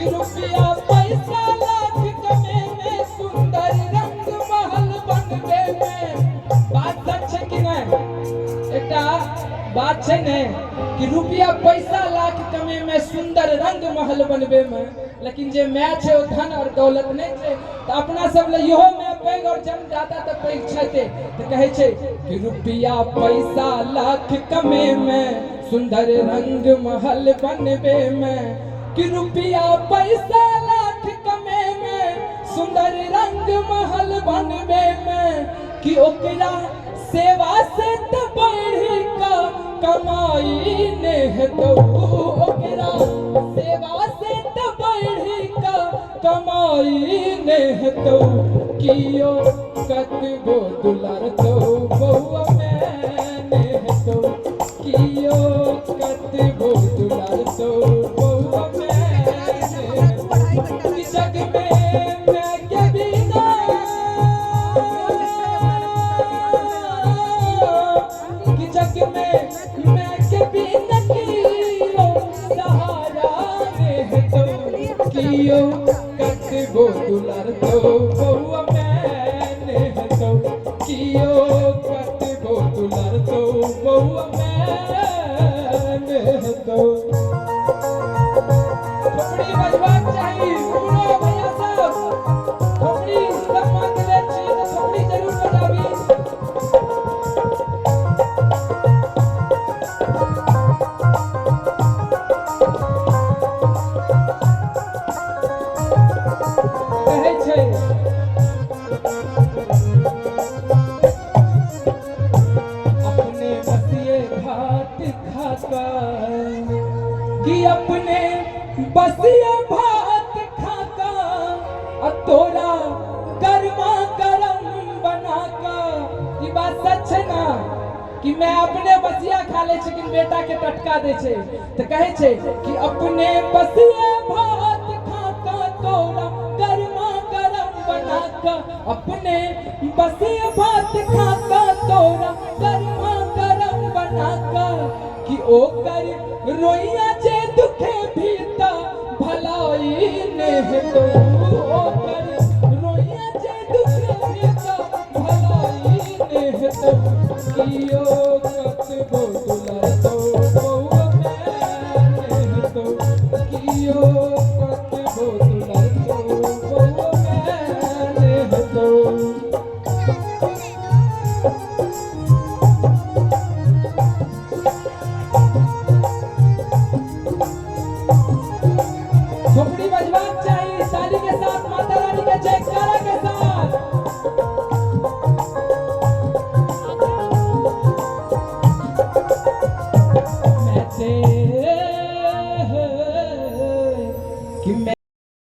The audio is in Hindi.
रुपया पैसा लाख कमे में सुंदर रंग महल बनबे में। बात सच है कि नहीं? एकटा बात है ने कि रुपया पैसा लाख कमे में सुंदर रंग महल बनबे में, लेकिन जे मैच है वो धन और दौलत नहीं है। तो अपना सब ले इहो में पैग और जन्मदाता तो पैग छते तो कहे छे कि रुपया पैसा लाख कमे में सुंदर रंग महल बनबे में। कि रुपया पैसा लाख कमे में सुंदर रंग महल बनबे में। कि ओकरा सेवा से तो बढ़ी का कमाई ने तो ओकरा सेवा से तो बढ़ी का कमाई ने तो। कियो कतबो दुलार तो बहुआ मैंने तो। कियो कतबो दुलार तो बहुआ मैंने। कि जग में मैं के बिना कि जग में मैं के बिना कियो सहारा ने तो। कियो कतबो दुलार तो बहुआ मैंने तो। कियो कतबो दुलार तो बहुआ मैंने तो। थोड़ी बजबात चाहिए सुनो भैया साहब, थोड़ी सब मांगले छी तो थोड़ी जरूर बजावी। कहे छे अपने बसिए भात खाता। कि अपने बसिए भात खाता और तोरा कर्मा करम बना का। ये बात सच है ना कि मैं अपने बसिया खा ले लेकिन बेटा के टटका दे छे। तो कहे छे कि अपने बसिए भात खाता तोरा कर्मा करम बना का। अपने बसिए भात खाता तोरा कर्मा करम बना का। कि ओ कर रोइया जे दुखे भीता भलाई ने तो। ओ कर रोइया जे दुखे भीता भलाई ने तो। कियो कतबो दुलार तो बहुआ मैंने तो। कियो कतबो दुलार तो बहुआ मैंने तो। झोपड़ी बजवान चाहिए ताली के साथ, माता रानी के जयकारा के साथ। मैं